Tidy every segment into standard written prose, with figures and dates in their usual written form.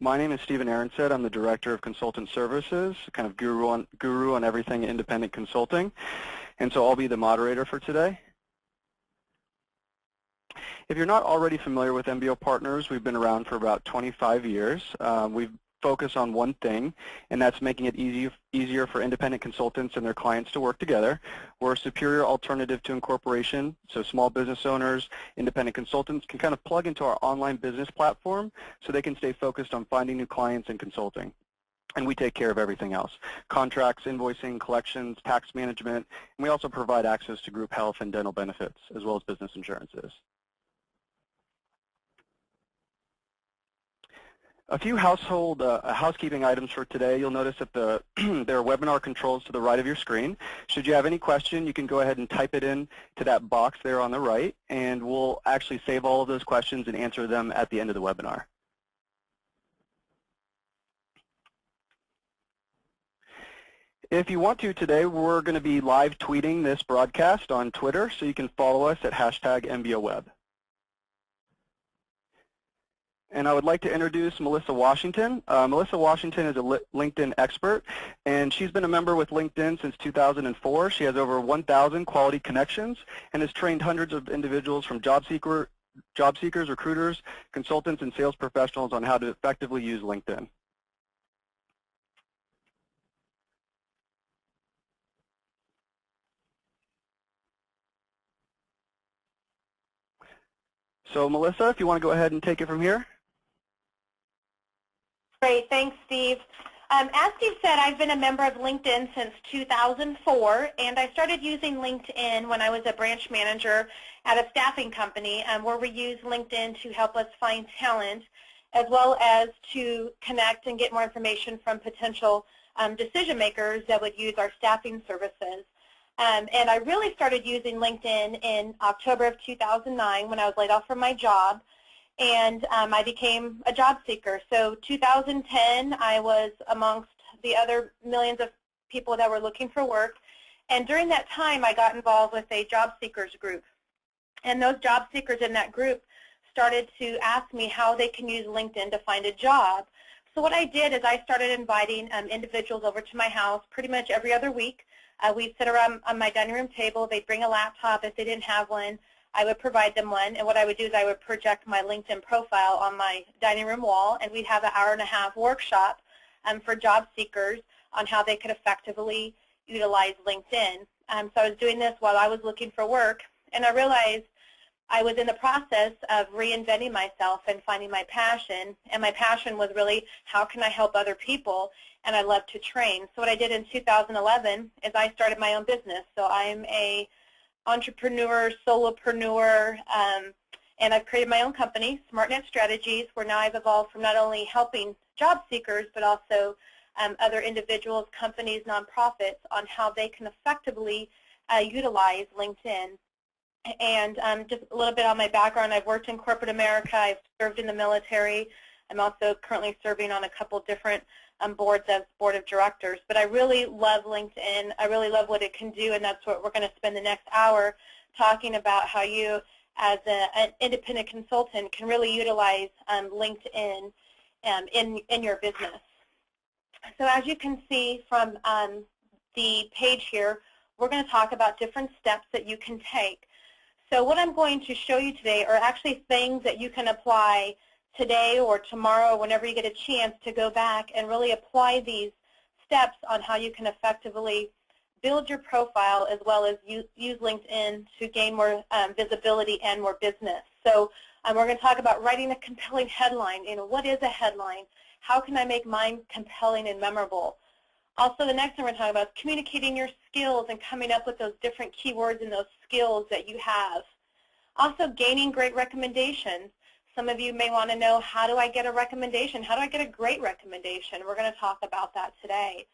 My name is Stephen Aronset. I'm the Director of Consultant Services, kind of guru on everything independent consulting. And so I'll be the moderator for today. If you're not already familiar with MBO Partners, we've been around for about 25 years. We've focused on one thing, and that's making it easier for independent consultants and their clients to work together. We're a superior alternative to incorporation, so small business owners, independent consultants can kind of plug into our online business platform so they can stay focused on finding new clients and consulting. And we take care of everything else: contracts, invoicing, collections, tax management, and we also provide access to group health and dental benefits, as well as business insurances. A few housekeeping items for today. You'll notice that there are webinar controls to the right of your screen. Should you have any question, you can go ahead and type it in to that box there on the right, and we'll actually save all of those questions and answer them at the end of the webinar. If you want to today, we're going to be live tweeting this broadcast on Twitter, so you can follow us at #MBOWeb. And I would like to introduce Melissa Washington. Melissa Washington is a LinkedIn expert, and she's been a member with LinkedIn since 2004. She has over 1,000 quality connections and has trained hundreds of individuals from job seekers, recruiters, consultants, and sales professionals on how to effectively use LinkedIn. So Melissa, if you want to go ahead and take it from here. Great, thanks, Steve. As Steve said, I've been a member of LinkedIn since 2004, and I started using LinkedIn when I was a branch manager at a staffing company where we use LinkedIn to help us find talent, as well as to connect and get more information from potential decision makers that would use our staffing services. And I really started using LinkedIn in October of 2009 when I was laid off from my job. And I became a job seeker. So 2010, I was amongst the other millions of people that were looking for work. And during that time, I got involved with a job seekers group. And those job seekers in that group started to ask me how they can use LinkedIn to find a job. So what I did is I started inviting individuals over to my house pretty much every other week. We'd sit around on my dining room table. They'd bring a laptop if they didn't have one. I would provide them one, and what I would do is I would project my LinkedIn profile on my dining room wall, and we'd have an hour-and-a-half workshop for job seekers on how they could effectively utilize LinkedIn. So I was doing this while I was looking for work, and I realized I was in the process of reinventing myself and finding my passion, and my passion was really how can I help other people, and I love to train. So what I did in 2011 is I started my own business. So I'm a entrepreneur, solopreneur, and I've created my own company, SmartNet Strategies, where now I've evolved from not only helping job seekers, but also other individuals, companies, nonprofits on how they can effectively utilize LinkedIn. And just a little bit on my background, I've worked in corporate America, I've served in the military, I'm also currently serving on a couple different boards as board of directors. But I really love LinkedIn. I really love what it can do, and that's what we're going to spend the next hour talking about, how you as an independent consultant can really utilize LinkedIn in your business. So as you can see from the page here, we're going to talk about different steps that you can take. So what I'm going to show you today are actually things that you can apply today or tomorrow, whenever you get a chance to go back and really apply these steps on how you can effectively build your profile as well as use LinkedIn to gain more visibility and more business. So we're going to talk about writing a compelling headline. You know, what is a headline? How can I make mine compelling and memorable? Also, the next thing we're going to talk about is communicating your skills and coming up with those different keywords and those skills that you have. Also, gaining great recommendations. Some of you may want to know, how do I get a recommendation? How do I get a great recommendation? We're going to talk about that today.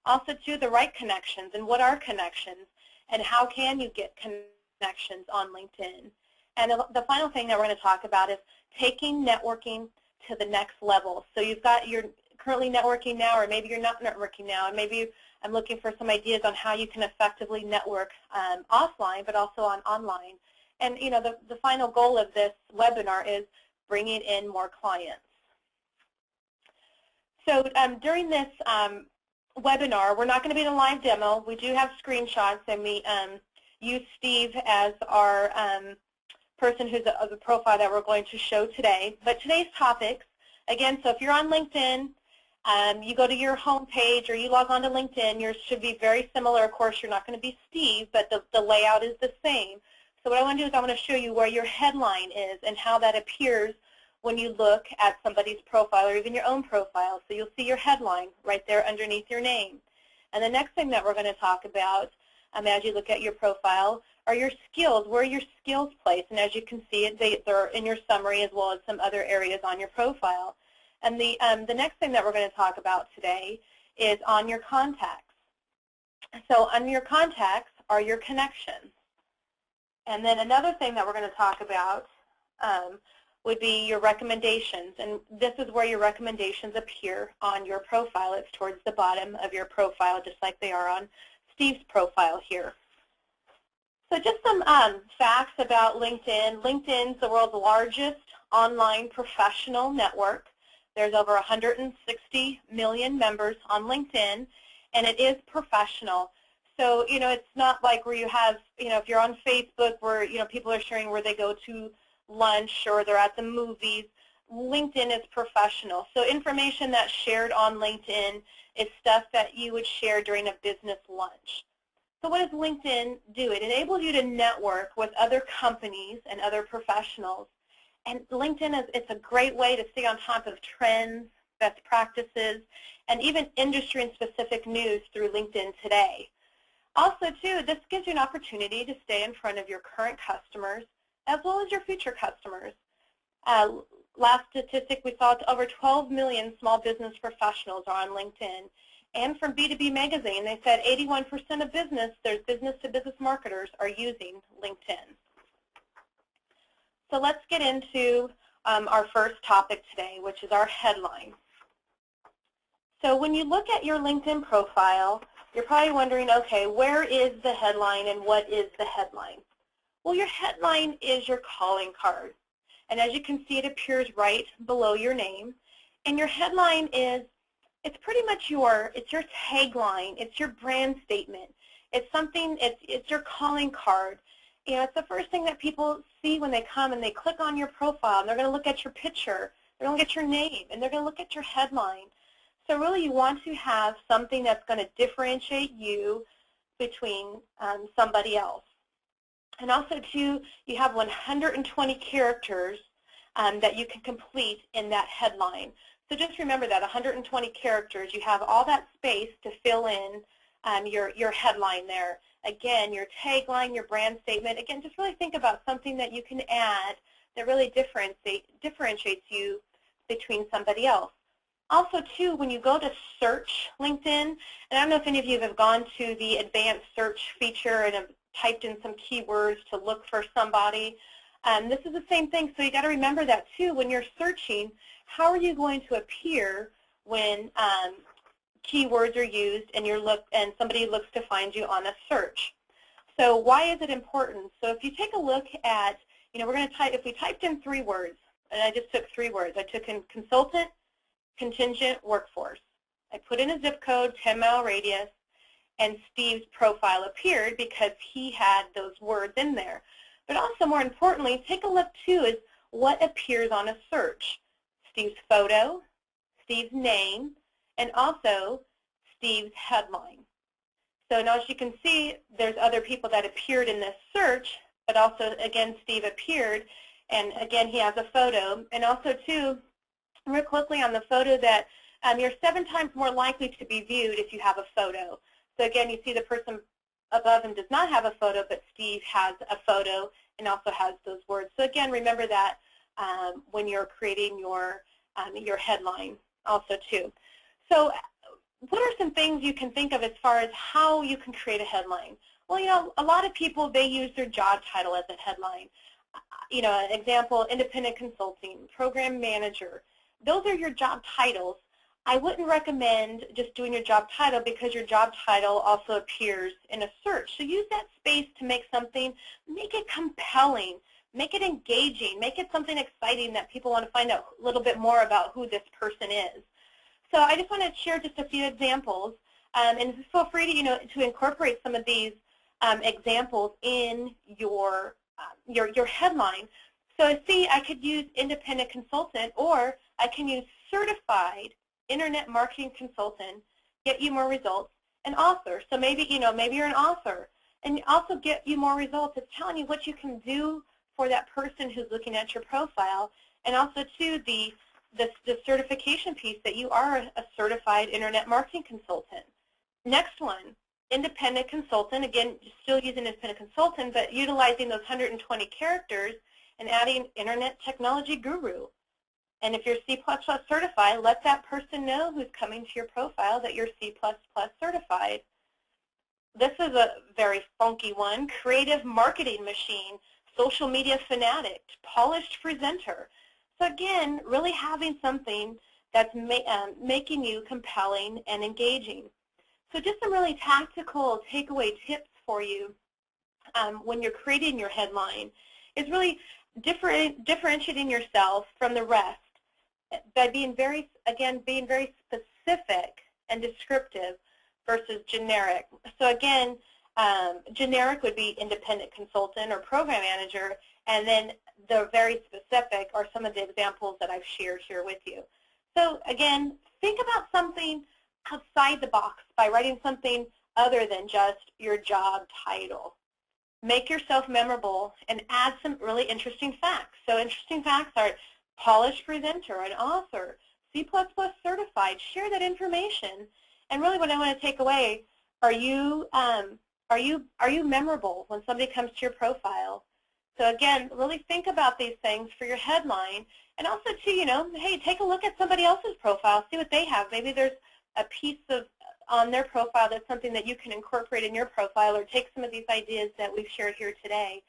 Also, too, the right connections, and what are connections, and how can you get connections on LinkedIn? And the final thing that we're going to talk about is taking networking to the next level. So you're currently networking now, or maybe you're not networking now, and maybe I'm looking for some ideas on how you can effectively network offline, but also online. And you know, the final goal of this webinar is bringing in more clients. So during this webinar, we're not going to be in a live demo. We do have screenshots, and we use Steve as our person who's the profile that we're going to show today. But today's topics, again, so if you're on LinkedIn, you go to your home page or you log on to LinkedIn, yours should be very similar. Of course, you're not going to be Steve, but the layout is the same. So what I want to do is I want to show you where your headline is and how that appears when you look at somebody's profile or even your own profile. So you'll see your headline right there underneath your name. And the next thing that we're going to talk about as you look at your profile are your skills. Where are your skills placed? And as you can see, they're in your summary as well as some other areas on your profile. And the next thing that we're going to talk about today is on your contacts. So on your contacts are your connections. And then another thing that we're going to talk about would be your recommendations. And this is where your recommendations appear on your profile. It's towards the bottom of your profile, just like they are on Steve's profile here. So just some facts about LinkedIn. LinkedIn's the world's largest online professional network. There's over 160 million members on LinkedIn, and it is professional. So, it's not like where you have, if you're on Facebook where, people are sharing where they go to lunch or they're at the movies. LinkedIn is professional. So information that's shared on LinkedIn is stuff that you would share during a business lunch. So what does LinkedIn do? It enables you to network with other companies and other professionals. And LinkedIn it's a great way to stay on top of trends, best practices, and even industry and specific news through LinkedIn today. Also, too, this gives you an opportunity to stay in front of your current customers as well as your future customers. Last statistic we saw, over 12 million small business professionals are on LinkedIn. And from B2B Magazine, they said 81% of there's business-to-business marketers are using LinkedIn. So let's get into our first topic today, which is our headline. So when you look at your LinkedIn profile, you're probably wondering, okay, where is the headline and what is the headline? Well, your headline is your calling card. And as you can see, it appears right below your name. And your headline it's pretty much it's your tagline, it's your brand statement. It's something, it's your calling card. It's the first thing that people see when they come and they click on your profile, and they're going to look at your picture, they're going to look at your name, and they're going to look at your headline. So really you want to have something that's going to differentiate you between somebody else. And also, too, you have 120 characters that you can complete in that headline. So just remember that 120 characters, you have all that space to fill in your headline there. Again, your tagline, your brand statement. Again, just really think about something that you can add that really differentiates you between somebody else. Also, too, when you go to search LinkedIn, and I don't know if any of you have gone to the advanced search feature and have typed in some keywords to look for somebody, this is the same thing. So you got to remember that, too, when you're searching, how are you going to appear when keywords are used and somebody looks to find you on a search? So why is it important? So if you take a look at, we're going to type, if we typed in 3 words, and I just took 3 words, I took in consultant, contingent, workforce. I put in a zip code, 10-mile radius, and Steve's profile appeared because he had those words in there. But also, more importantly, take a look, too, is what appears on a search. Steve's photo, Steve's name, and also Steve's headline. So now, as you can see, there's other people that appeared in this search, but also, again, Steve appeared, and again, he has a photo. And also, too, real quickly on the photo, that you're 7 times more likely to be viewed if you have a photo. So again, you see the person above him does not have a photo, but Steve has a photo and also has those words. So again, remember that when you're creating your headline also, too. So what are some things you can think of as far as how you can create a headline? Well, a lot of people, they use their job title as a headline. An example, independent consulting, program manager. Those are your job titles. I wouldn't recommend just doing your job title because your job title also appears in a search. So use that space to make it compelling, make it engaging, make it something exciting that people want to find out a little bit more about who this person is. So I just want to share just a few examples, and feel free to to incorporate some of these examples in your headline. So see, I could use independent consultant, or I can use certified internet marketing consultant, get you more results, and author. So maybe maybe you're an author, and also get you more results. It's telling you what you can do for that person who's looking at your profile, and also too the certification piece that you are a certified internet marketing consultant. Next one, independent consultant. Again, still using independent consultant, but utilizing those 120 characters and adding internet technology guru. And if you're C++ certified, let that person know who's coming to your profile that you're C++ certified. This is a very funky one, creative marketing machine, social media fanatic, polished presenter. So again, really having something that's making you compelling and engaging. So just some really tactical takeaway tips for you when you're creating your headline is really differentiating yourself from the rest by being very specific and descriptive versus generic. So again, generic would be independent consultant or program manager, and then the very specific are some of the examples that I've shared here with you. So again, think about something outside the box by writing something other than just your job title. Make yourself memorable and add some really interesting facts. So interesting facts are polished presenter, an author, C++ certified. Share that information. And really what I want to take away, are you memorable when somebody comes to your profile? So again, really think about these things for your headline. And also too, hey, take a look at somebody else's profile, see what they have. Maybe there's a piece of on their profile that's something that you can incorporate in your profile, or take some of these ideas that we've shared here today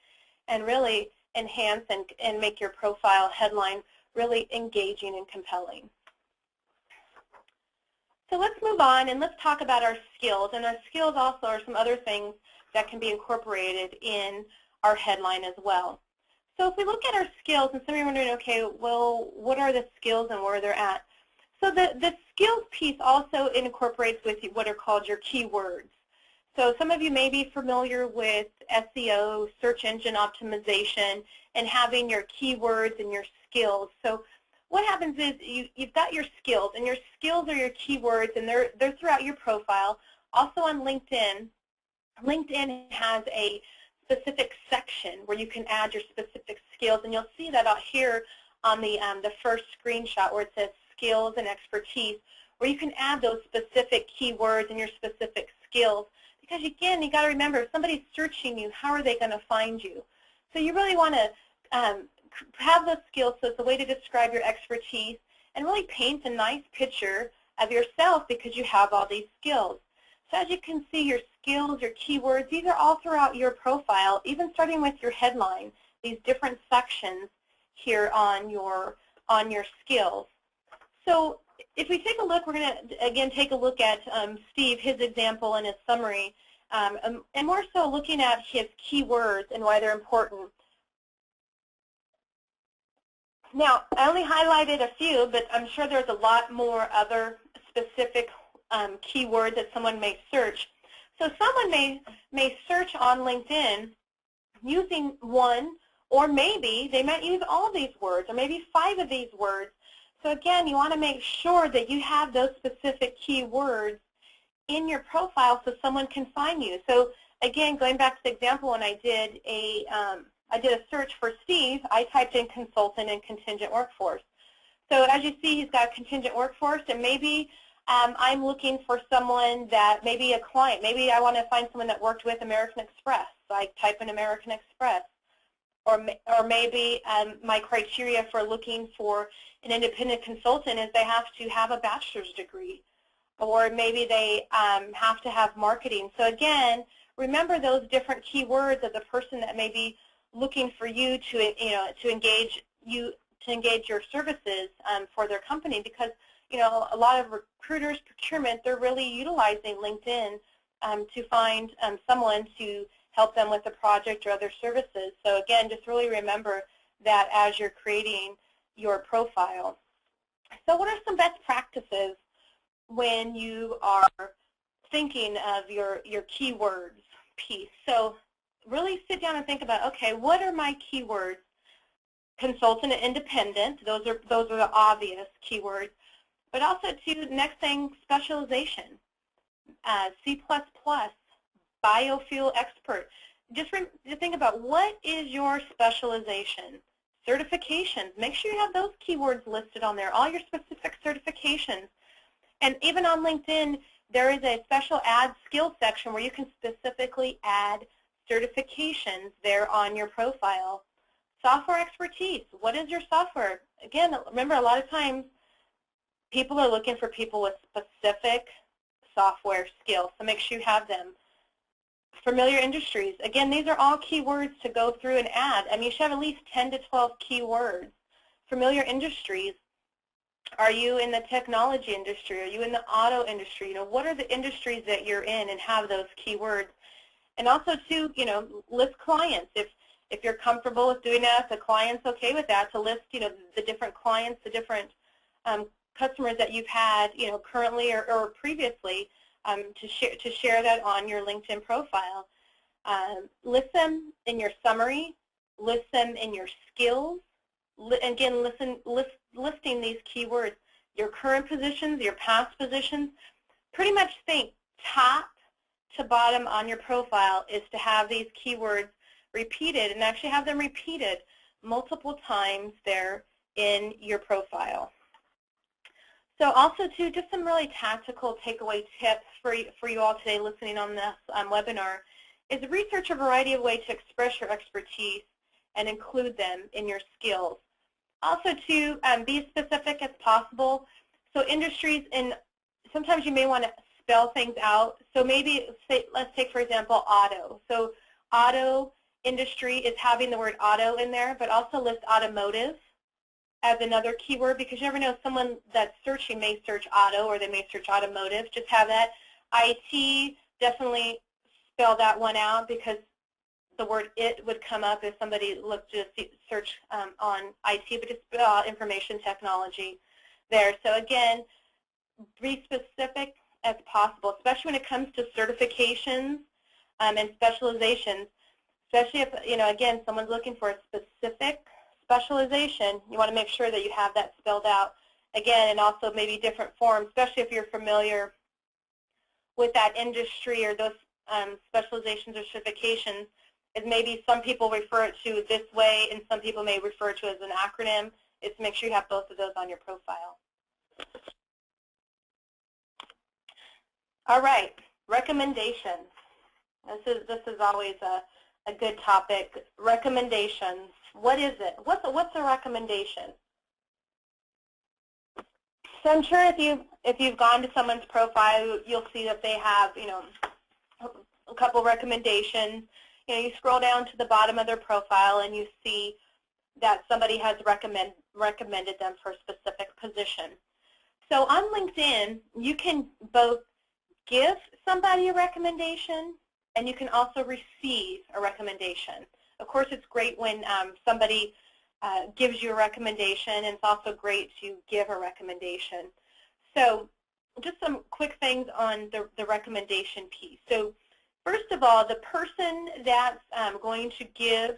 and really enhance and make your profile headline really engaging and compelling. So let's move on and let's talk about our skills. And our skills also are some other things that can be incorporated in our headline as well. So if we look at our skills, and some of you are wondering, okay, well, what are the skills and where they're at? So the skills piece also incorporates with what are called your keywords. So some of you may be familiar with SEO, search engine optimization, and having your keywords and your skills. So what happens is you've got your skills, and your skills are your keywords, and they're throughout your profile. Also on LinkedIn, LinkedIn has a specific section where you can add your specific skills, and you'll see that out here on the first screenshot where it says skills and expertise, where you can add those specific keywords and your specific skills. Because again, you got to remember, if somebody's searching you, how are they going to find you? So you really want to have those skills, so it's a way to describe your expertise and really paint a nice picture of yourself because you have all these skills. So as you can see, your skills, your keywords, these are all throughout your profile, even starting with your headline, these different sections here on your skills. So if we take a look, we're going to, again, take a look at Steve, his example and his summary, and more so looking at his keywords and why they're important. Now, I only highlighted a few, but I'm sure there's a lot more other specific keywords that someone may search. So someone may search on LinkedIn using one, or maybe they might use all these words, or maybe 5 of these words. So again, you want to make sure that you have those specific keywords in your profile so someone can find you. So again, going back to the example when I did a search for Steve, I typed in consultant and contingent workforce. So as you see, he's got contingent workforce, and maybe I'm looking for someone that, maybe a client, maybe I want to find someone that worked with American Express. So I type in American Express. Or maybe my criteria for looking for an independent consultant is they have to have a bachelor's degree, or maybe they have to have marketing. So again, remember those different keywords of the person that may be looking for you to engage your services for their company, because a lot of recruiters, procurement, they're really utilizing LinkedIn to find someone to help them with a project or other services. So again, just really remember that as you're creating your profile. So what are some best practices when you are thinking of your keywords piece. So really sit down and think about, okay, what are my keywords? Consultant and independent, those are the obvious keywords. But also too, next thing, specialization. C++, biofuel expert. Just think about what is your specialization. Certifications, make sure you have those keywords listed on there, all your specific certifications. And even on LinkedIn, there is a special add skills section where you can specifically add certifications there on your profile. Software expertise, what is your software? Again, remember a lot of times people are looking for people with specific software skills, so make sure you have them. Familiar industries, again, these are all keywords to go through and add. I mean, you should have at least 10 to 12 keywords. Familiar industries, are you in the technology industry? Are you in the auto industry? You know, what are the industries that you're in, and have those keywords? And also, too, you know, list clients. If you're comfortable with doing that, if the client's okay with that, to list, you know, the different clients, the different customers that you've had, you know, currently or previously, to share that on your LinkedIn profile. List them in your summary. List them in your skills. Again, listing these keywords, your current positions, your past positions. Pretty much think top to bottom on your profile is to have these keywords repeated, and actually have them repeated multiple times there in your profile. So also, too, just some really tactical takeaway tips for you all today listening on this webinar is research a variety of ways to express your expertise and include them in your skills. Also, too, be specific as possible. So industries, and sometimes you may want to spell things out. So maybe, let's take, for example, auto. So auto industry is having the word auto in there, but also list automotive as another keyword, because you never know, someone that's searching may search auto, or they may search automotive. Just have that. IT, definitely spell that one out, because the word it would come up if somebody looked to search on IT, but just information technology there. So again, be specific as possible, especially when it comes to certifications and specializations. Especially if, you know, again, someone's looking for a specific specialization, you want to make sure that you have that spelled out again, and also maybe different forms, especially if you're familiar with that industry or those specializations or certifications. Is maybe some people refer it to this way, and some people may refer to it as an acronym. Is to make sure you have both of those on your profile. All right, recommendations. This is always a good topic. Recommendations. What is it? What's a recommendation? So I'm sure if you've gone to someone's profile, you'll see that they have, you know, a couple recommendations. You know, you scroll down to the bottom of their profile and you see that somebody has recommended them for a specific position. So on LinkedIn, you can both give somebody a recommendation, and you can also receive a recommendation. Of course, it's great when somebody gives you a recommendation, and it's also great to give a recommendation. So just some quick things on the recommendation piece. So first of all, the person that's going to give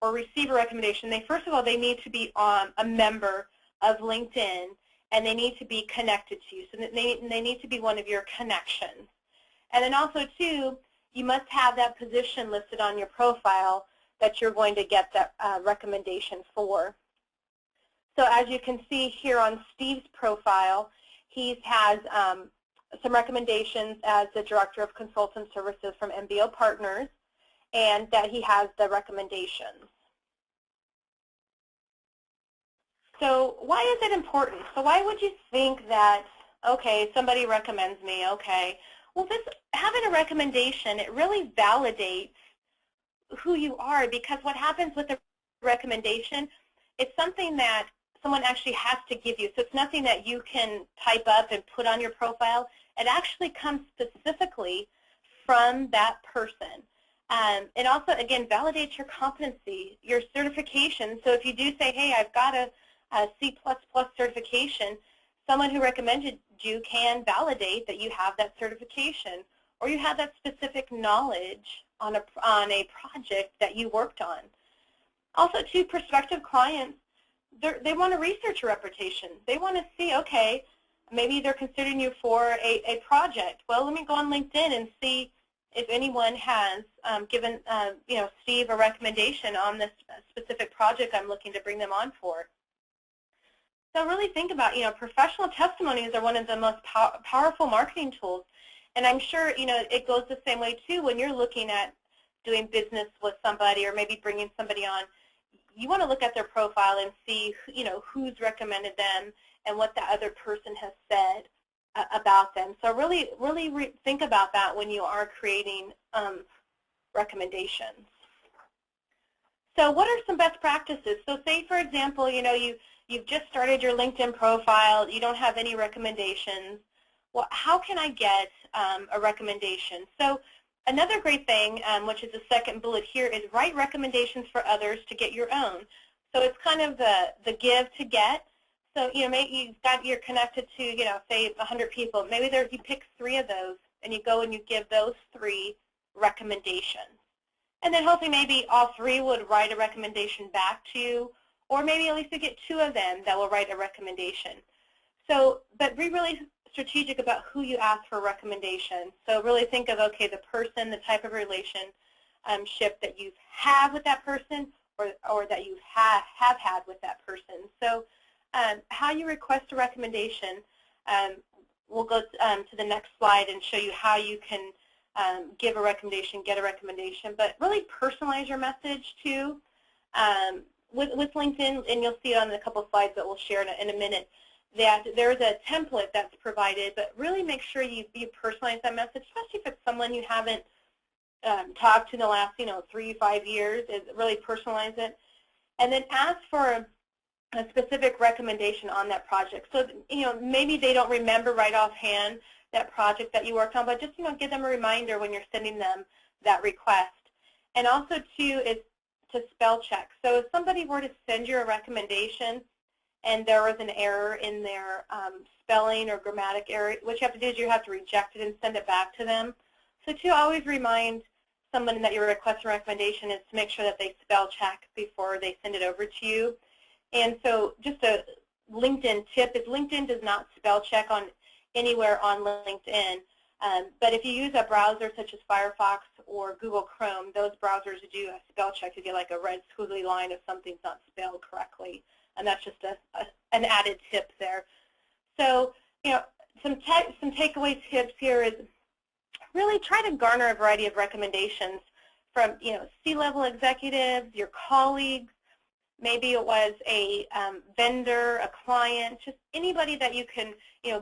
or receive a recommendation, first of all, they need to be a member of LinkedIn, and they need to be connected to you. So they need to be one of your connections. And then also, too, you must have that position listed on your profile that you're going to get that recommendation for. So as you can see here on Steve's profile, he has some recommendations as the Director of Consultant Services from MBO Partners, and that he has the recommendations. So why is it important? So why would you think that, okay, somebody recommends me, okay. Well, having a recommendation, it really validates who you are, because what happens with the recommendation, it's something that someone actually has to give you. So it's nothing that you can type up and put on your profile. It actually comes specifically from that person. It also, again, validates your competency, your certification. So if you do say, hey, I've got a C++ certification, someone who recommended you can validate that you have that certification or you have that specific knowledge on a project that you worked on. Also, to prospective clients, they want to research your reputation. They want to see, okay, maybe they're considering you for a project. Well, let me go on LinkedIn and see if anyone has given Steve a recommendation on this specific project I'm looking to bring them on for. So really think about, professional testimonies are one of the most powerful marketing tools. And I'm sure, it goes the same way too when you're looking at doing business with somebody or maybe bringing somebody on. You want to look at their profile and see, who's recommended them and what the other person has said about them. So really think about that when you are creating recommendations. So what are some best practices? So say, for example, you've just started your LinkedIn profile, you don't have any recommendations. Well, how can I get a recommendation? So another great thing, which is the second bullet here, is write recommendations for others to get your own. So it's kind of the give to get. So maybe you're connected to say 100 people. Maybe you pick 3 of those, and you go and you give those 3 recommendations. And then hopefully maybe all 3 would write a recommendation back to you, or maybe at least you get 2 of them that will write a recommendation. So, but be really strategic about who you ask for a recommendation. So really think of, okay, the person, the type of relationship that you have with that person, or that you have had with that person. So how you request a recommendation, we'll go to the next slide and show you how you can give a recommendation, get a recommendation, but really personalize your message too. With LinkedIn, and you'll see it on a couple of slides that we'll share in a minute, that there's a template that's provided, but really make sure you personalize that message, especially if it's someone you haven't talked to in the last 3 to 5 years. Is really personalize it, and then ask for a specific recommendation on that project. So maybe they don't remember right offhand that project that you worked on, but just give them a reminder when you're sending them that request. And also too is to spell check. So if somebody were to send you a recommendation and there was an error in their spelling or grammatic error, what you have to do is you have to reject it and send it back to them. So to always remind someone that you're requesting a recommendation is to make sure that they spell check before they send it over to you. And so just a LinkedIn tip is LinkedIn does not spell check on anywhere on LinkedIn. But if you use a browser such as Firefox or Google Chrome, those browsers do a spell check to get like a red squiggly line if something's not spelled correctly. And that's just an added tip there. So, some takeaway tips here is really try to garner a variety of recommendations from, C-level executives, your colleagues. Maybe it was a vendor, a client, just anybody that you can,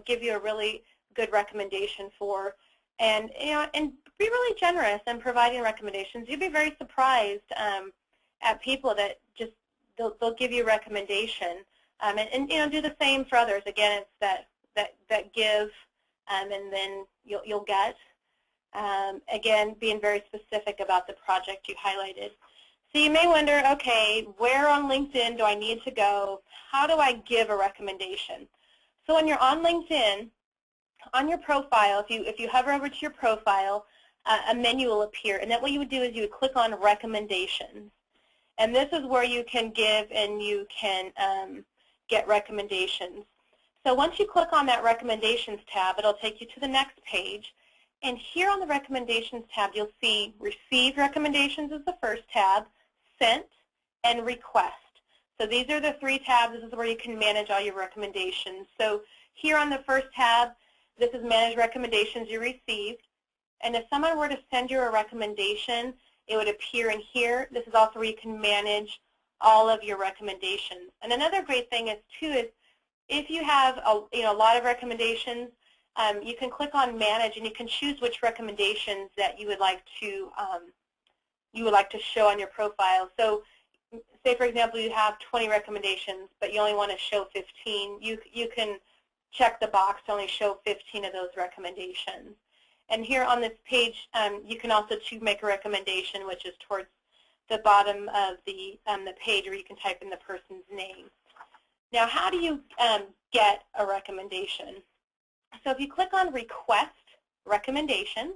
give you a really good recommendation for, and and be really generous in providing recommendations. You'd be very surprised at people that just they'll give you a recommendation, and do the same for others. Again, it's that give, and then you'll get. Again, being very specific about the project you highlighted. So you may wonder, okay, where on LinkedIn do I need to go? How do I give a recommendation? So when you're on LinkedIn, on your profile, if you hover over to your profile, a menu will appear, and then what you would do is you would click on recommendations. And this is where you can give and you can get recommendations. So once you click on that recommendations tab, it'll take you to the next page. And here on the recommendations tab, you'll see receive recommendations is the first tab, sent, and request. So these are the 3 tabs. This is where you can manage all your recommendations. So here on the first tab, this is manage recommendations you received. And if someone were to send you a recommendation, it would appear in here. This is also where you can manage all of your recommendations. And another great thing is too is if you have a lot of recommendations, you can click on manage and you can choose which recommendations that you would like to show on your profile. So say for example you have 20 recommendations but you only want to show 15, you can check the box to only show 15 of those recommendations. And here on this page you can also choose make a recommendation, which is towards the bottom of the page where you can type in the person's name. Now, how do you get a recommendation? So if you click on Request Recommendations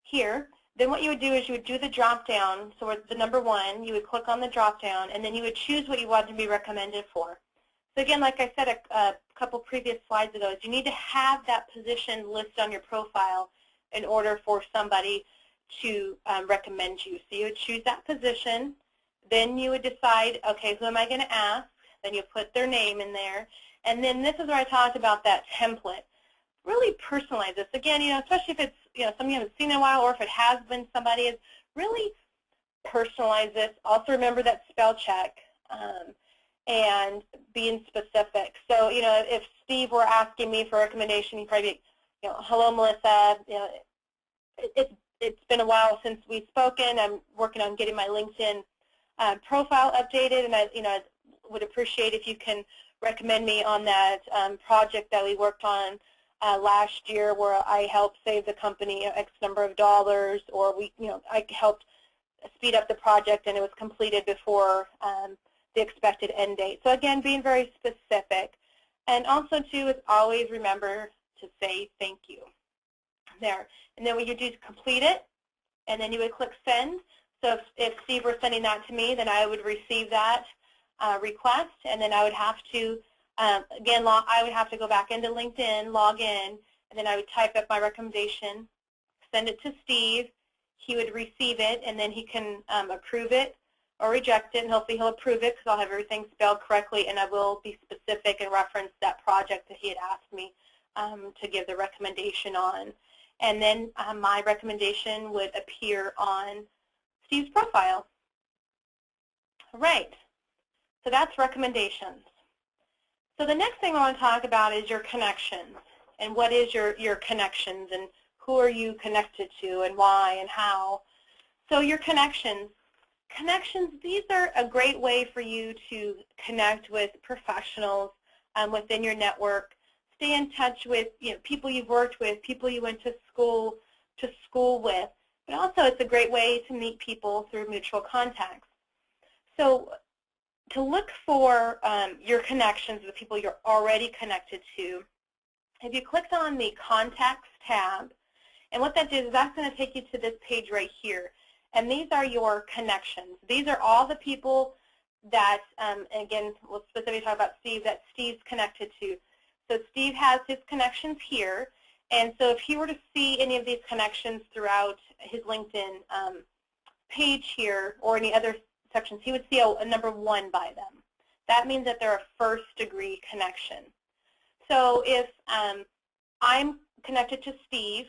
here, then what you would do is you would do the drop-down. So it's the number 1, you would click on the drop-down, and then you would choose what you want to be recommended for. So again, like I said a couple previous slides ago, is you need to have that position listed on your profile in order for somebody to recommend you. So you would choose that position, then you would decide, okay, who am I going to ask? Then you put their name in there, and then this is where I talked about that template. Really personalize this. Again, especially if it's something you haven't seen in a while, or if it has been somebody, is really personalize this. Also remember that spell check and being specific. So if Steve were asking me for a recommendation, he'd probably be, hello Melissa. It's been a while since we've spoken. I'm working on getting my LinkedIn profile updated, and I would appreciate if you can recommend me on that project that we worked on last year, where I helped save the company X number of dollars, or I helped speed up the project and it was completed before the expected end date. So again, being very specific. And also too, is always remember to say thank you there. And then what you do is complete it, and then you would click send. So if Steve were sending that to me, then I would receive that request, and then I would have to again, I would have to go back into LinkedIn, log in, and then I would type up my recommendation, send it to Steve. He would receive it, and then he can approve it or reject it, and hopefully he'll approve it because I'll have everything spelled correctly, and I will be specific and reference that project that he had asked me to give the recommendation on. And then my recommendation would appear on Steve's profile. All right, so that's recommendations. So the next thing I want to talk about is your connections, and what is your connections, and who are you connected to, and why, and how. So your connections, these are a great way for you to connect with professionals within your network, stay in touch with people you've worked with, people you went to school with, but also it's a great way to meet people through mutual contacts. So to look for your connections, the people you're already connected to, if you clicked on the Contacts tab, and what that does is that's going to take you to this page right here. And these are your connections. These are all the people that, again, we'll specifically talk about Steve, that Steve's connected to. So Steve has his connections here. And so if he were to see any of these connections throughout his LinkedIn page here, or any other sections, he would see a number 1 by them. That means that they're a first-degree connection. So if I'm connected to Steve,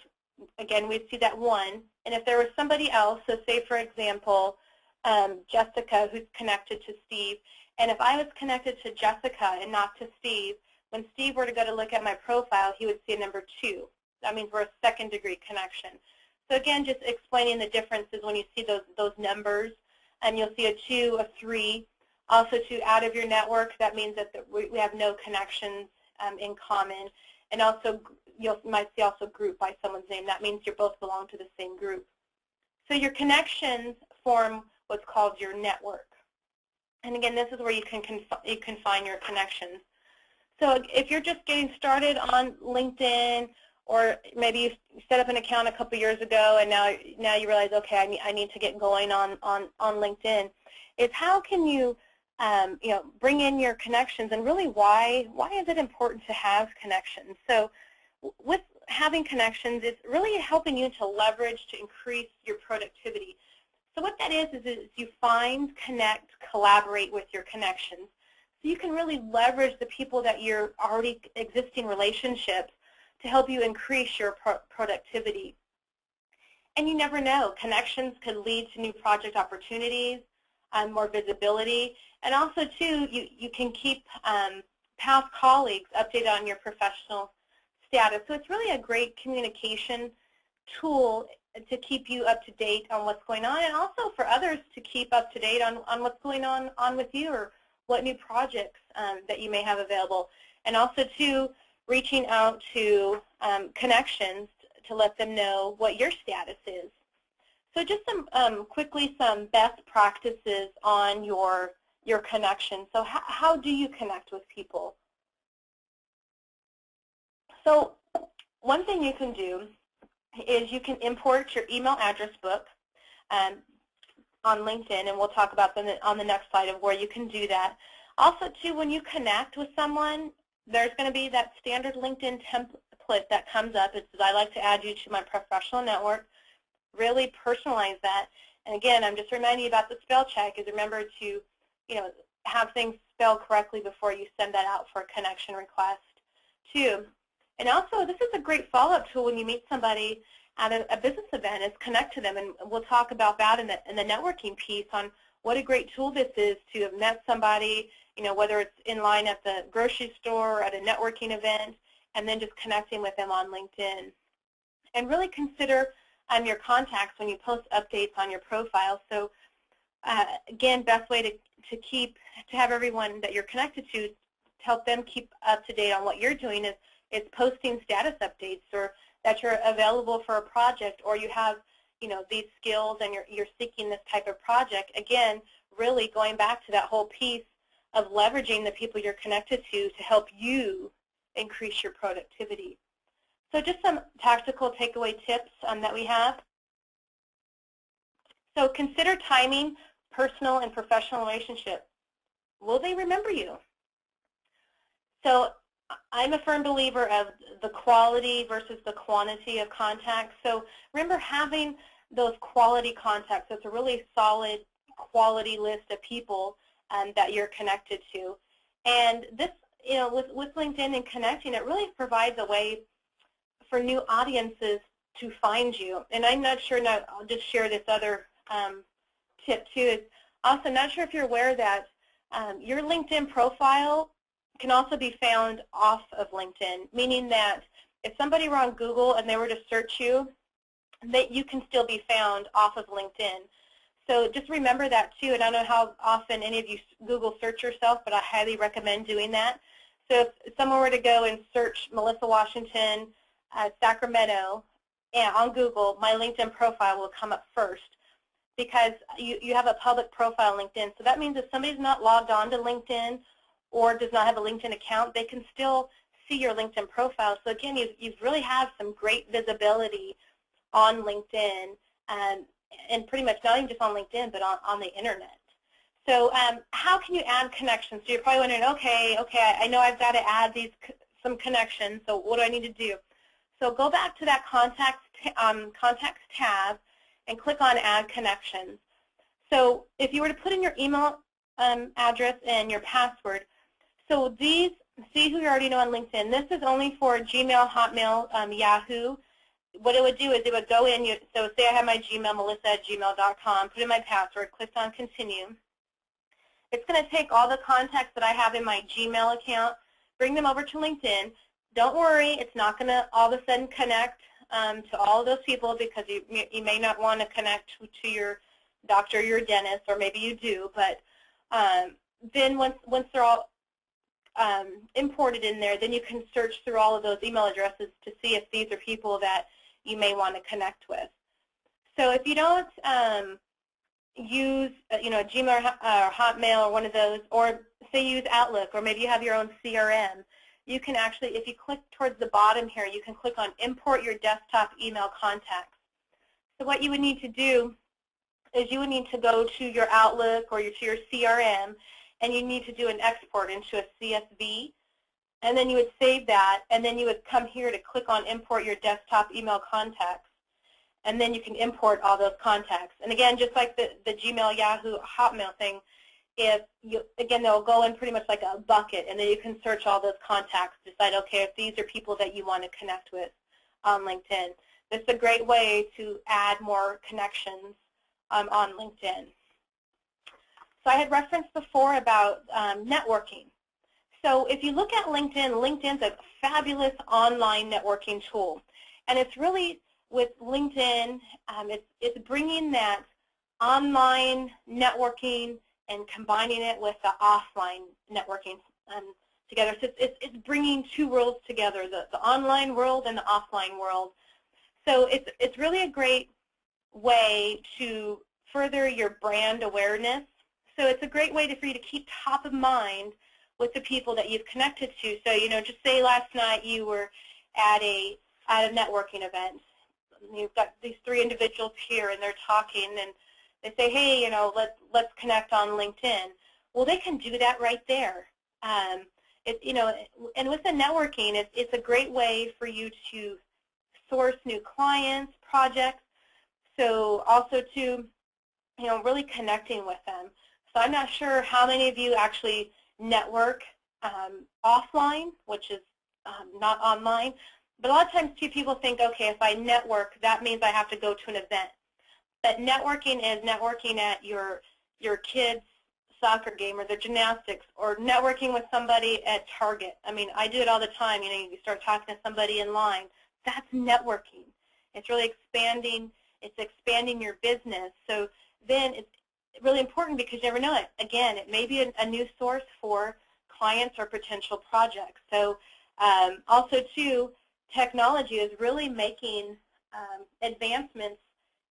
again, we'd see that 1. And if there was somebody else, so say, for example, Jessica, who's connected to Steve, and if I was connected to Jessica and not to Steve, when Steve were to go to look at my profile, he would see a number 2. That means we're a second-degree connection. So again, just explaining the differences when you see those numbers. And you'll see a 2, a 3. Also, to out of your network, that means that we have no connections in common. And also, you might see also group by someone's name. That means you both belong to the same group. So your connections form what's called your network. And again, this is where you can find your connections. So if you're just getting started on LinkedIn, or maybe you set up an account a couple years ago and now you realize, okay, I need to get going on LinkedIn, is how can you bring in your connections, and really why is it important to have connections? So with having connections, it's really helping you to leverage to increase your productivity. So what that is you find, connect, collaborate with your connections. So you can really leverage the people that you're already existing relationships to help you increase your productivity. And you never know, connections could lead to new project opportunities, more visibility, and also too, you can keep past colleagues updated on your professional status. So it's really a great communication tool to keep you up to date on what's going on, and also for others to keep up to date on what's going on with you, or what new projects that you may have available. And also too, reaching out to connections to let them know what your status is. So just quickly some best practices on your your connection. So how do you connect with people? So one thing you can do is you can import your email address book on LinkedIn, and we'll talk about them on the next slide of where you can do that. Also, too, when you connect with someone, there's going to be that standard LinkedIn template that comes up. It says, I'd like to add you to my professional network. Really personalize that. And again, I'm just reminding you about the spell check, is remember to, have things spelled correctly before you send that out for a connection request, too. And also, this is a great follow-up tool when you meet somebody at a business event, is connect to them. And we'll talk about that in the networking piece on what a great tool this is to have met somebody, whether it's in line at the grocery store or at a networking event, and then just connecting with them on LinkedIn. And really consider your contacts when you post updates on your profile. So again, best way to have everyone that you're connected to help them keep up to date on what you're doing is posting status updates, or that you're available for a project, or you have these skills and you're seeking this type of project. Again, really going back to that whole piece of leveraging the people you're connected to help you increase your productivity. So just some tactical takeaway tips that we have. So consider timing personal and professional relationships. Will they remember you? So I'm a firm believer of the quality versus the quantity of contacts. So remember, having those quality contacts, that's a really solid quality list of people that you're connected to. And this, with LinkedIn and connecting, it really provides a way for new audiences to find you. And I'm not sure, now I'll just share this other tip too, is also not sure if you're aware that your LinkedIn profile can also be found off of LinkedIn, meaning that if somebody were on Google and they were to search you, that you can still be found off of LinkedIn. So just remember that too, and I don't know how often any of you Google search yourself, but I highly recommend doing that. So if someone were to go and search Melissa Washington, Sacramento, and on Google, my LinkedIn profile will come up first, because you have a public profile on LinkedIn. So that means if somebody's not logged on to LinkedIn or does not have a LinkedIn account, they can still see your LinkedIn profile. So again, you really have some great visibility on LinkedIn, and pretty much not even just on LinkedIn, but on the internet. So how can you add connections? So you're probably wondering, okay, I know I've got to add some connections, so what do I need to do? So go back to that contacts tab and click on Add Connections. So if you were to put in your email address and your password, so these, see who you already know on LinkedIn. This is only for Gmail, Hotmail, Yahoo. What it would do is it would go in, so say I have my Gmail, melissa@gmail.com, put in my password, click on Continue. It's going to take all the contacts that I have in my Gmail account, bring them over to LinkedIn. Don't worry, it's not going to all of a sudden connect to all of those people, because you may not want to connect to your doctor, your dentist, or maybe you do, but then once they're all imported in there, then you can search through all of those email addresses to see if these are people that you may want to connect with. So if you don't use Gmail or Hotmail or one of those, or say use Outlook, or maybe you have your own CRM, you can actually, if you click towards the bottom here, you can click on Import Your Desktop Email Contacts. So what you would need to do is you would need to go to your Outlook or to your CRM, and you need to do an export into a CSV, and then you would save that, and then you would come here to click on Import Your Desktop Email Contacts, and then you can import all those contacts. And again, just like the Gmail, Yahoo, Hotmail thing, again, they'll go in pretty much like a bucket, and then you can search all those contacts, decide, okay, if these are people that you want to connect with on LinkedIn. This is a great way to add more connections on LinkedIn. So I had referenced before about networking. So if you look at LinkedIn, LinkedIn's a fabulous online networking tool. And it's really, with LinkedIn, it's bringing that online networking and combining it with the offline networking together. So it's bringing two worlds together, the online world and the offline world. So it's really a great way to further your brand awareness. So it's a great way for you to keep top of mind with the people that you've connected to. So, just say last night you were at a networking event. You've got these 3 individuals here, and they're talking, and they say, hey, let's connect on LinkedIn. Well, they can do that right there. And with the networking, it's a great way for you to source new clients, projects. So also to, really connecting with them. So I'm not sure how many of you actually network offline, which is not online. But a lot of times too, people think, okay, if I network, that means I have to go to an event. But networking is networking at your kids' soccer game or their gymnastics, or networking with somebody at Target. I mean, I do it all the time. You start talking to somebody in line. That's networking. It's really expanding. It's expanding your business. So then it's really important because you never know it. Again, it may be a new source for clients or potential projects. So also too, technology is really making advancements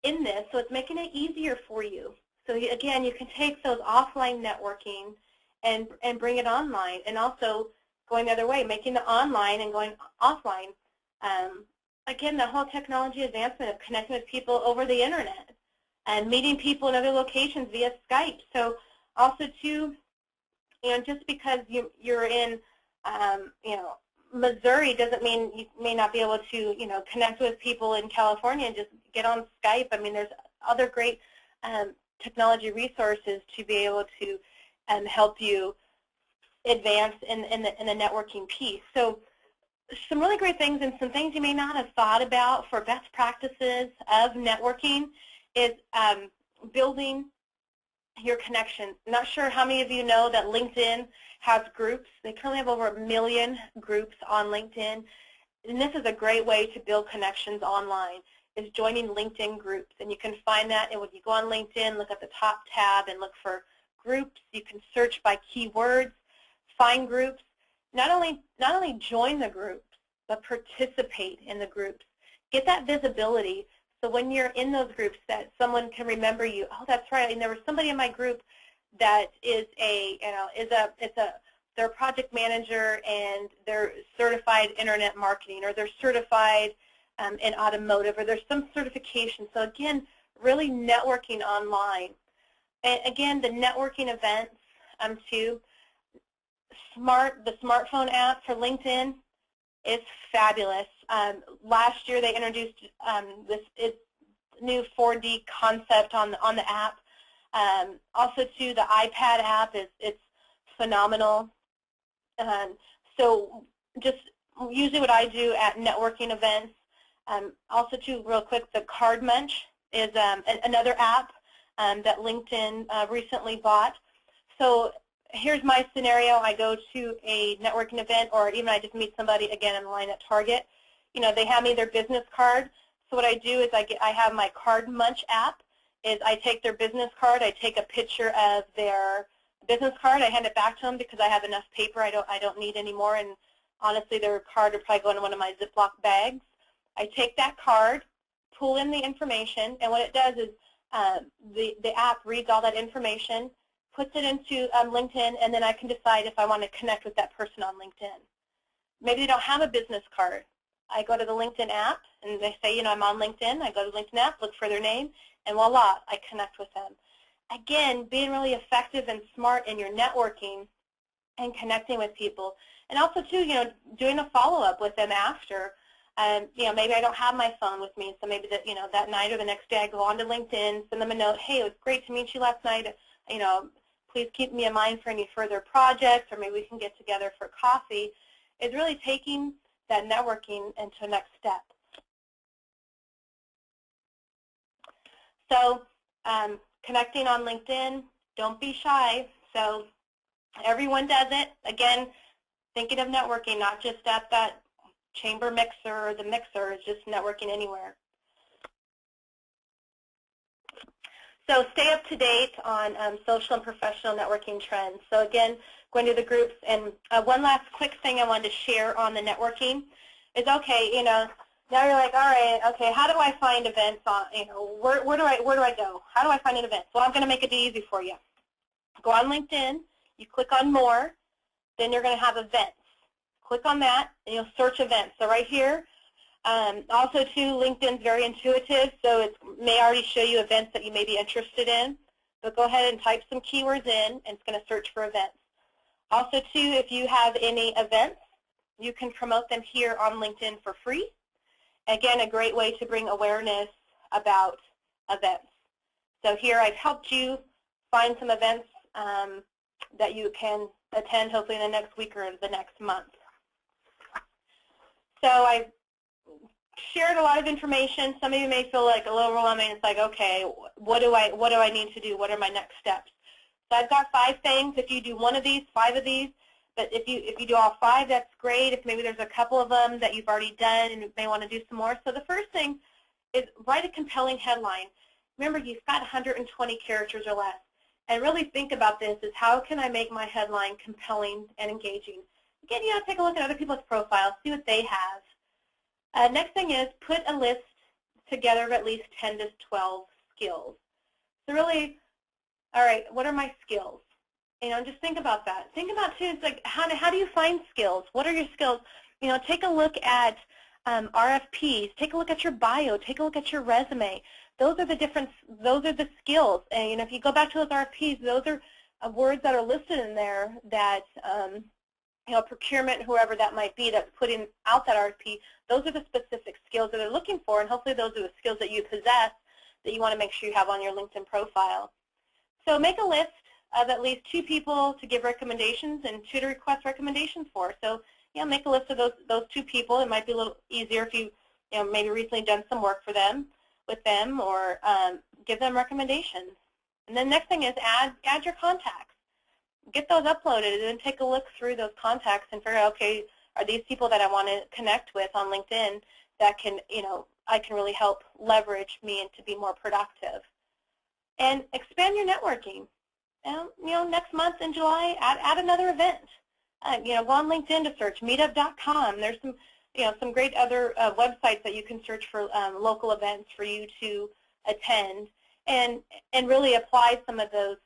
in this, so it's making it easier for you. So again, you can take those offline networking and bring it online, and also going the other way, making the online and going offline. Again, the whole technology advancement of connecting with people over the internet and meeting people in other locations via Skype. So also too, just because you're in, Missouri doesn't mean you may not be able to, connect with people in California and just get on Skype. I mean, there's other great technology resources to be able to help you advance in the networking piece. So some really great things, and some things you may not have thought about for best practices of networking is building your connections. I'm not sure how many of you know that LinkedIn has groups. They currently have over 1 million groups on LinkedIn, and this is a great way to build connections online, is joining LinkedIn groups. And you can find that, and when you go on LinkedIn, look at the top tab and look for groups. You can search by keywords, find groups. Not only join the groups, but participate in the groups. Get that visibility, so when you're in those groups that someone can remember you. Oh, that's right, and there was somebody in my group that is they're a project manager and they're certified internet marketing, or they're certified in automotive, or there's some certification. So again, really networking online. And again, the networking events too. The smartphone app for LinkedIn is fabulous. Last year they introduced this new 4D concept on the app. Also too, the iPad app it's phenomenal. So just usually what I do at networking events. Also too, real quick, the Card Munch is another app that LinkedIn recently bought. So here's my scenario. I go to a networking event, or even I just meet somebody again in line at Target. They have me their business card. So what I do is I have my Card Munch app. Is I take their business card, I take a picture of their business card, I hand it back to them because I have enough paper. I don't need any more, and honestly, their card would probably go in one of my Ziploc bags. I take that card, pull in the information, and what it does is the app reads all that information, puts it into LinkedIn, and then I can decide if I want to connect with that person on LinkedIn. Maybe they don't have a business card. I go to the LinkedIn app, and they say, I'm on LinkedIn. I go to the LinkedIn app, look for their name, and voila, I connect with them. Again, being really effective and smart in your networking and connecting with people. And also, too, doing a follow-up with them after. Maybe I don't have my phone with me, so maybe that night or the next day I go on to LinkedIn, send them a note, hey, it was great to meet you last night. Please keep me in mind for any further projects, or maybe we can get together for coffee. It's really taking that networking into the next step. So connecting on LinkedIn, don't be shy. So everyone does it. Again, thinking of networking, not just at that chamber mixer or the mixer, it's just networking anywhere. So stay up to date on social and professional networking trends. So again, going to the groups, and one last quick thing I wanted to share on the networking is, okay, now you're like, all right, okay, how do I find events on, where do I go? How do I find an event? Well, I'm going to make it easy for you. Go on LinkedIn, you click on More, then you're going to have Events. Click on that, and you'll search Events. So right here, also too, LinkedIn's very intuitive, so it may already show you events that you may be interested in. But go ahead and type some keywords in, and it's going to search for events. Also too, if you have any events, you can promote them here on LinkedIn for free. Again, a great way to bring awareness about events. So here I've helped you find some events that you can attend hopefully in the next week or the next month. So I've shared a lot of information. Some of you may feel like a little overwhelming. It's like, okay, what do I need to do? What are my next steps? So I've got 5 things. If you do one of these, 5 of these, but if you do all 5, that's great. If maybe there's a couple of them that you've already done and you may want to do some more. So the first thing is write a compelling headline. Remember, you've got 120 characters or less. And really think about this is how can I make my headline compelling and engaging? Again, take a look at other people's profiles, see what they have. Next thing is put a list together of at least 10 to 12 skills. So really, all right, what are my skills? Just think about that. Think about too, it's like how do you find skills? What are your skills? Take a look at RFPs. Take a look at your bio. Take a look at your resume. Those are the skills. And if you go back to those RFPs, those are words that are listed in there that procurement, whoever that might be that's putting out that RFP, those are the specific skills that they're looking for, and hopefully those are the skills that you possess that you want to make sure you have on your LinkedIn profile. So make a list of at least 2 people to give recommendations and 2 to request recommendations for. So make a list of those 2 people. It might be a little easier if you maybe recently done some work for them, with them, or give them recommendations. And then next thing is add your contacts. Get those uploaded and then take a look through those contacts and figure out, okay, are these people that I want to connect with on LinkedIn that can, I can really help leverage me and to be more productive. And expand your networking. Next month in July, add another event. Go on LinkedIn to search meetup.com. There's some great other websites that you can search for local events for you to attend, and really apply some of those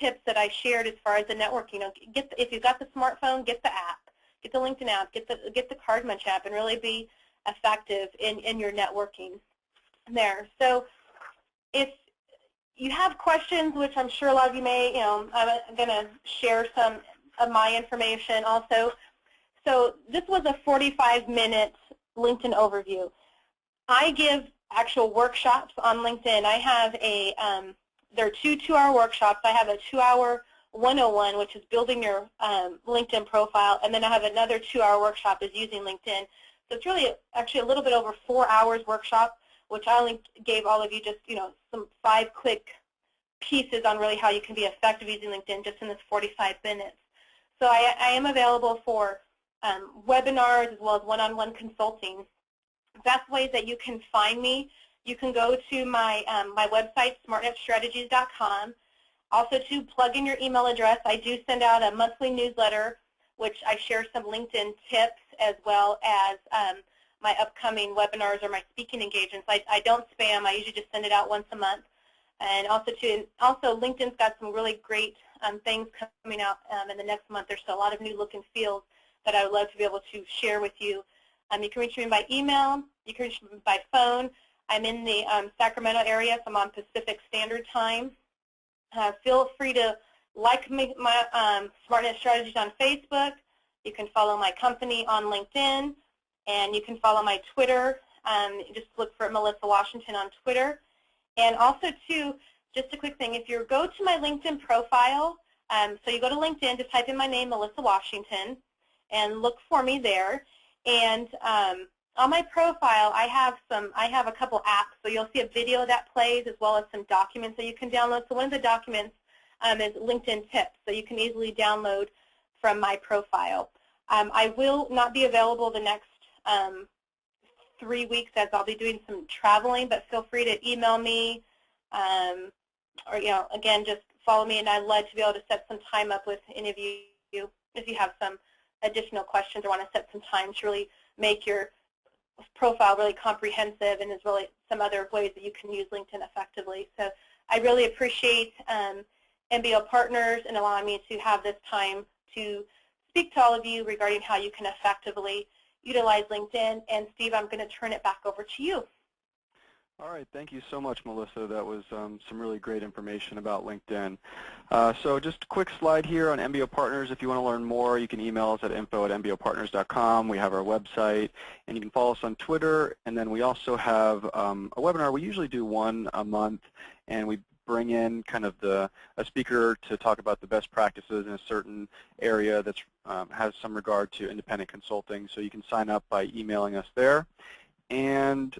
tips that I shared as far as the networking. If you've got the smartphone, get the app, get the LinkedIn app, get the CardMunch app, and really be effective in your networking there. So if you have questions, which I'm sure a lot of you may, I'm going to share some of my information also. So this was a 45-minute LinkedIn overview. I give actual workshops on LinkedIn. I have there are 2 2-hour workshops. I have a 2-hour 101, which is building your LinkedIn profile, and then I have another 2-hour workshop is using LinkedIn. So it's really actually a little bit over 4 hours workshop, which I only gave all of you just some 5 quick pieces on really how you can be effective using LinkedIn just in this 45 minutes. So I am available for webinars as well as one-on-one consulting. Best ways that you can find me, you can go to my website, smartnetstrategies.com. Also, to plug in your email address, I do send out a monthly newsletter, which I share some LinkedIn tips as well as my upcoming webinars or my speaking engagements. I don't spam. I usually just send it out once a month. And also, LinkedIn's got some really great things coming out in the next month. There's a lot of new look and feels that I would love to be able to share with you. You can reach me by email. You can reach me by phone. I'm in the Sacramento area, so I'm on Pacific Standard Time. Feel free to like my SmartNet Strategies on Facebook. You can follow my company on LinkedIn, and you can follow my Twitter. Just look for Melissa Washington on Twitter. And also, too, just a quick thing, if you go to my LinkedIn profile, so you go to LinkedIn, just type in my name, Melissa Washington, and look for me there. And on my profile, I have a couple apps. So you'll see a video that plays as well as some documents that you can download. So one of the documents is LinkedIn tips, so you can easily download from my profile. I will not be available the next 3 weeks as I'll be doing some traveling, but feel free to email me or, again, just follow me, and I'd love to be able to set some time up with any of you if you have some additional questions or want to set some time to really make your profile really comprehensive, and there's really some other ways that you can use LinkedIn effectively. So I really appreciate MBO Partners and allowing me to have this time to speak to all of you regarding how you can effectively utilize LinkedIn. And Steve, I'm going to turn it back over to you. All right, thank you so much, Melissa. That was some really great information about LinkedIn. So just a quick slide here on MBO Partners. If you want to learn more, you can email us at info@mbopartners.com. We have our website, and you can follow us on Twitter. And then we also have a webinar. We usually do one a month, and we bring in kind of a speaker to talk about the best practices in a certain area that has some regard to independent consulting. So you can sign up by emailing us there. And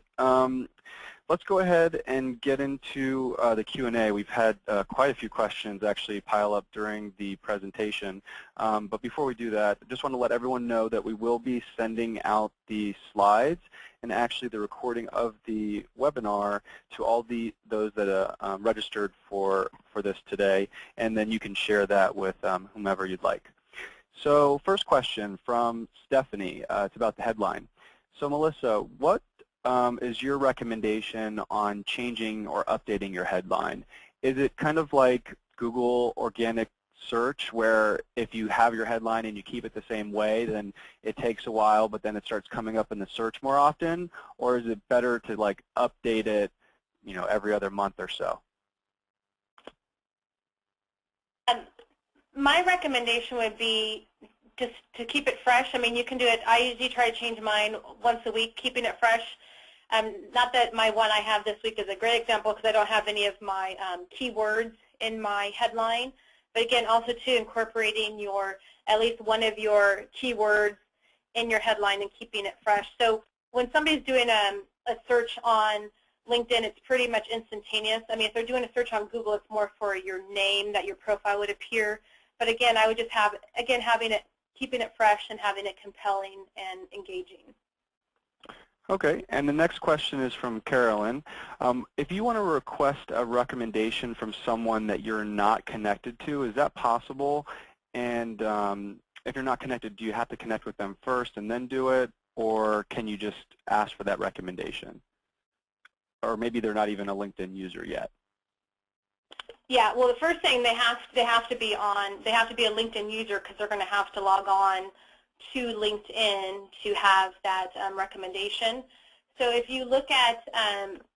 let's go ahead and get into the Q&A. We've had quite a few questions actually pile up during the presentation. But before we do that, I just want to let everyone know that we will be sending out the slides and actually the recording of the webinar to all those that are registered for this today. And then you can share that with whomever you'd like. So first question from Stephanie. It's about the headline. So Melissa, what is your recommendation on changing or updating your headline? Is it kind of like Google organic search where if you have your headline and you keep it the same way, then it takes a while, but then it starts coming up in the search more often? Or is it better to like update it, every other month or so? My recommendation would be just to keep it fresh. I mean, you can do it. I usually try to change mine once a week, keeping it fresh. Not that my one I have this week is a great example because I don't have any of my keywords in my headline. But again, also too, incorporating at least one of your keywords in your headline and keeping it fresh. So when somebody's doing a search on LinkedIn, it's pretty much instantaneous. I mean, if they're doing a search on Google, it's more for your name that your profile would appear. But again, I would just keeping it fresh and having it compelling and engaging. Okay, and the next question is from Carolyn. If you want to request a recommendation from someone that you're not connected to, is that possible? And if you're not connected, do you have to connect with them first and then do it? Or can you just ask for that recommendation? Or maybe they're not even a LinkedIn user yet. Yeah, well, the first thing they have to be a LinkedIn user because they're going to have to log on to LinkedIn to have that recommendation. So if you look at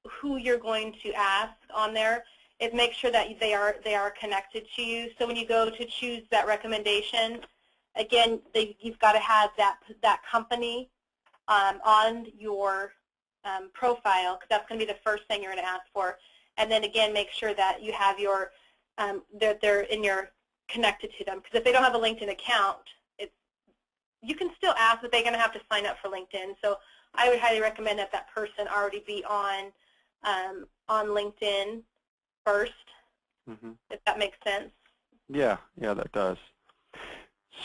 who you're going to ask on there, is make sure that they are connected to you. So when you go to choose that recommendation, again, you've got to have that company on your profile because that's going to be the first thing you're going to ask for. And then again, make sure that you have that they're connected to them. Because if they don't have a LinkedIn account, you can still ask, but they're going to have to sign up for LinkedIn. So I would highly recommend that person already be on LinkedIn first, if that makes sense. Yeah, that does.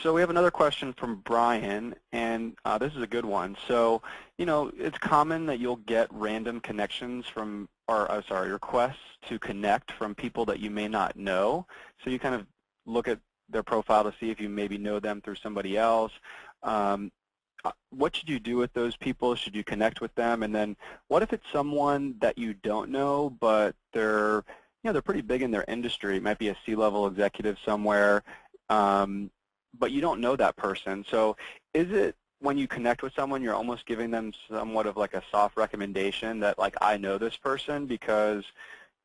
So we have another question from Brian, and this is a good one. So, it's common that you'll get random connections requests to connect from people that you may not know. So you kind of look at their profile to see if you maybe know them through somebody else. What should you do with those people? Should you connect with them? And then what if it's someone that you don't know, but they're pretty big in their industry? It might be a C-level executive somewhere, but you don't know that person. So is it when you connect with someone, you're almost giving them somewhat of like a soft recommendation that like, I know this person? Because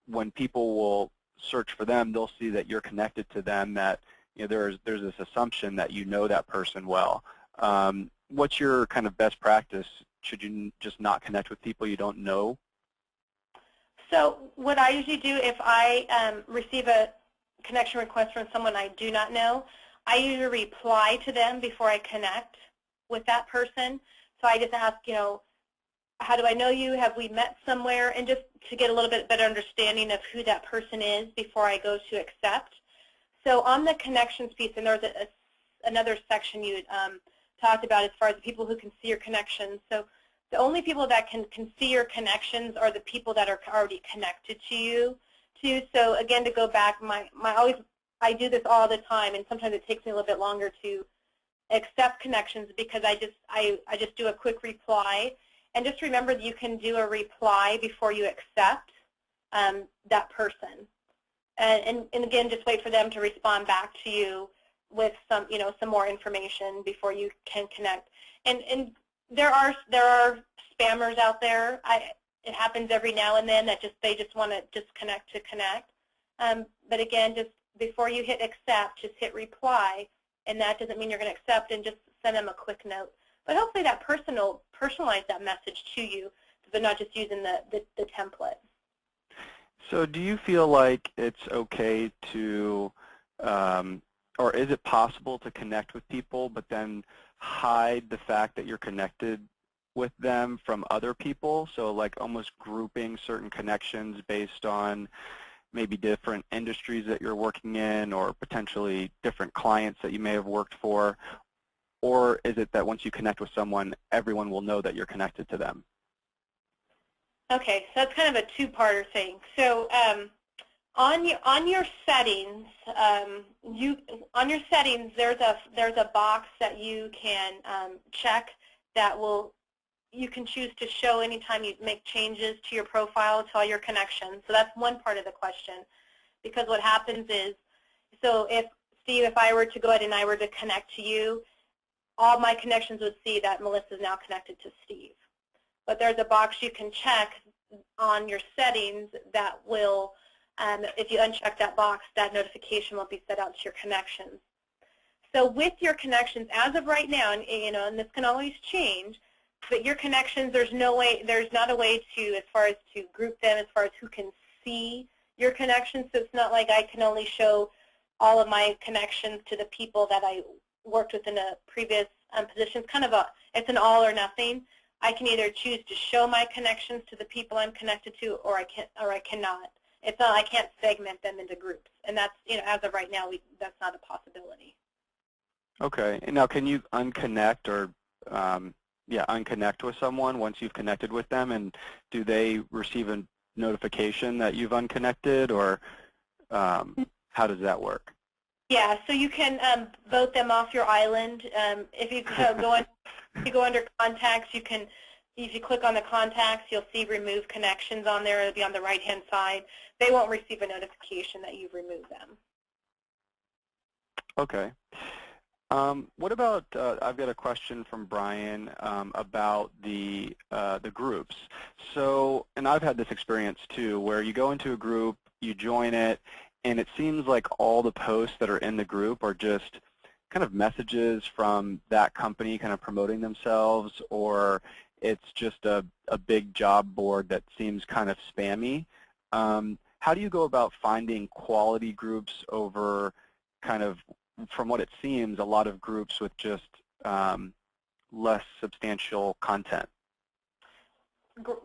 when people will search for them, they'll see that you're connected to them, that there's this assumption that you know that person well. What's your kind of best practice? Should you just not connect with people you don't know? So what I usually do if I receive a connection request from someone I do not know, I usually reply to them before I connect with that person. So I just ask, how do I know you? Have we met somewhere? And just to get a little bit better understanding of who that person is before I go to accept. So on the connections piece, and there's another section you talked about as far as the people who can see your connections. So the only people that can see your connections are the people that are already connected to you. So again, to go back, I do this all the time, and sometimes it takes me a little bit longer to accept connections because I just do a quick reply. And just remember that you can do a reply before you accept that person. And again, just wait for them to respond back to you with some, some more information before you can connect. And there are spammers out there. It happens every now and then that they just want to just connect to connect. But again, just before you hit accept, just hit reply, and that doesn't mean you're going to accept, and just send them a quick note. But hopefully that person will personalize that message to you, so they're not just using the template. So do you feel like it's okay to, or is it possible to connect with people but then hide the fact that you're connected with them from other people? So like almost grouping certain connections based on maybe different industries that you're working in or potentially different clients that you may have worked for? Or is it that once you connect with someone, everyone will know that you're connected to them? Okay, so that's kind of a two-parter thing. So on your settings, there's a box that you can check that you can choose to show anytime you make changes to your profile to all your connections. So that's one part of the question, because what happens is, so if Steve, if I were to go ahead and I were to connect to you, all my connections would see that Melissa is now connected to Steve. But there's a box you can check on your settings that will, if you uncheck that box, that notification will be set out to your connections. So with your connections, as of right now, and this can always change, but your connections, there's not a way to, as far as to group them, as far as who can see your connections. So it's not like I can only show all of my connections to the people that I worked with in a previous position. It's an all or nothing. I can either choose to show my connections to the people I'm connected to, or I cannot. It's not, I can't segment them into groups, and that's, as of right now, that's not a possibility. Okay, and now can you unconnect or unconnect with someone once you've connected with them, and do they receive a notification that you've unconnected, or how does that work? Yeah, so you can vote them off your island. If you go under contacts, you can, if you click on the contacts, you'll see remove connections on there. It'll be on the right-hand side. They won't receive a notification that you've removed them. Okay. What about, I've got a question from Brian about the groups. So, and I've had this experience too, where you go into a group, you join it, and it seems like all the posts that are in the group are just kind of messages from that company kind of promoting themselves, or it's just a big job board that seems kind of spammy. How do you go about finding quality groups over kind of, from what it seems, a lot of groups with just less substantial content?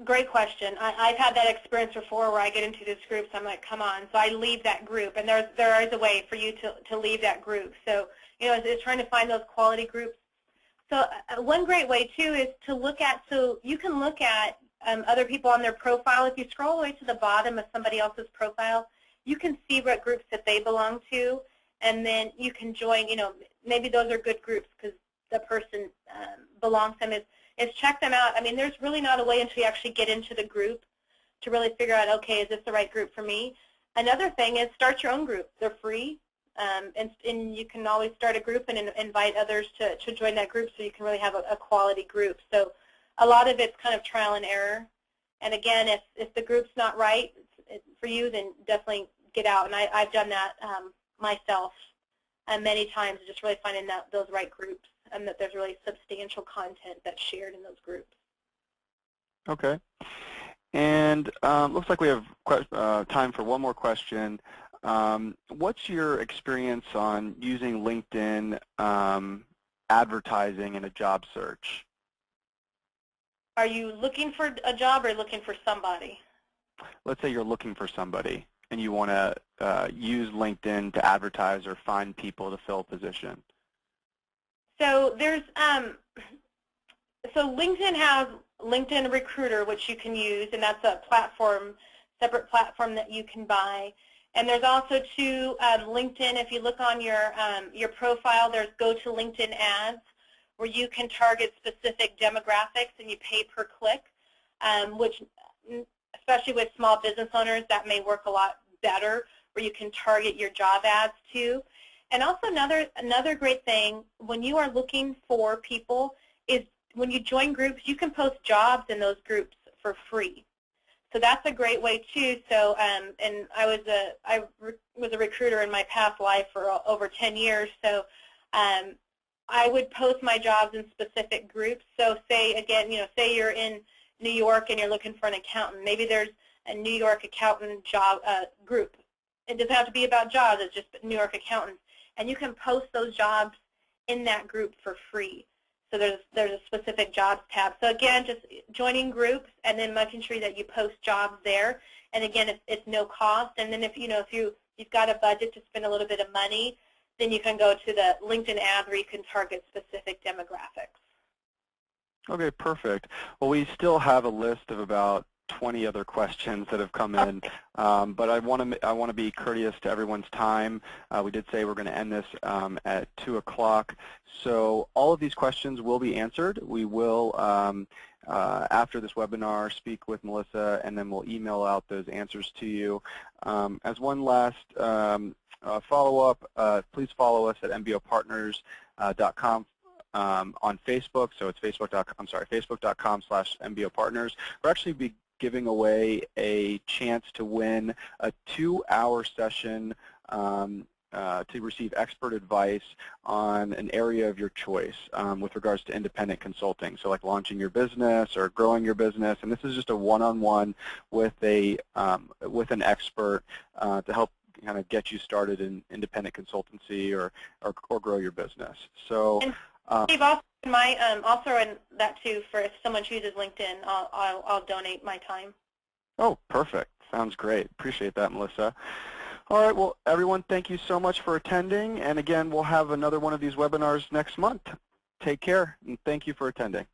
Great question. I've had that experience before where I get into these groups, I'm like, come on. So I leave that group, and there is a way for you to leave that group. So, it's trying to find those quality groups. So one great way, too, is to look at, so you can look at other people on their profile. If you scroll all the way to the bottom of somebody else's profile, you can see what groups that they belong to, and then you can join, maybe those are good groups because the person belongs to them. Is check them out. I mean, there's really not a way until you actually get into the group to really figure out, okay, is this the right group for me? Another thing is start your own group. They're free, and you can always start a group and invite others to join that group so you can really have a quality group. So a lot of it's kind of trial and error. And again, if the group's not right for you, then definitely get out. And I've done that myself many times, just really finding those right groups, and that there's really substantial content that's shared in those groups. Okay. And looks like we have time for one more question. What's your experience on using LinkedIn advertising in a job search? Are you looking for a job or looking for somebody? Let's say you're looking for somebody and you want to use LinkedIn to advertise or find people to fill a position. So there's LinkedIn has LinkedIn Recruiter, which you can use, and that's a separate platform that you can buy. And there's also LinkedIn. If you look on your profile, there's Go to LinkedIn Ads, where you can target specific demographics and you pay per click, which, especially with small business owners, that may work a lot better, where you can target your job ads to. And also another great thing when you are looking for people is when you join groups, you can post jobs in those groups for free. So that's a great way too. So, and I was a recruiter in my past life for over 10 years. So, I would post my jobs in specific groups. So, say again, say you're in New York and you're looking for an accountant. Maybe there's a New York accountant job group. It doesn't have to be about jobs. It's just New York accountants, and you can post those jobs in that group for free. So there's a specific jobs tab. So again, just joining groups and then making sure that you post jobs there. And again, it's no cost. And then if you've got a budget to spend a little bit of money, then you can go to the LinkedIn ads where you can target specific demographics. Okay, perfect. Well, we still have a list of about 20 other questions that have come in, but I want to be courteous to everyone's time. We did say we're going to end this at 2 o'clock, so all of these questions will be answered. We will, after this webinar, speak with Melissa, and then we'll email out those answers to you. As one last follow-up, please follow us at mbopartners.com. On Facebook, so it's facebook.com/MBOPartners. We're actually be giving away a chance to win a 2-hour session to receive expert advice on an area of your choice with regards to independent consulting, so like launching your business or growing your business. And this is just a one-on-one with with an expert to help kind of get you started in independent consultancy or grow your business. So. Steve, I'll throw in that too for if someone chooses LinkedIn, I'll donate my time. Oh, perfect. Sounds great. Appreciate that, Melissa. All right, well, everyone, thank you so much for attending. And again, we'll have another one of these webinars next month. Take care, and thank you for attending.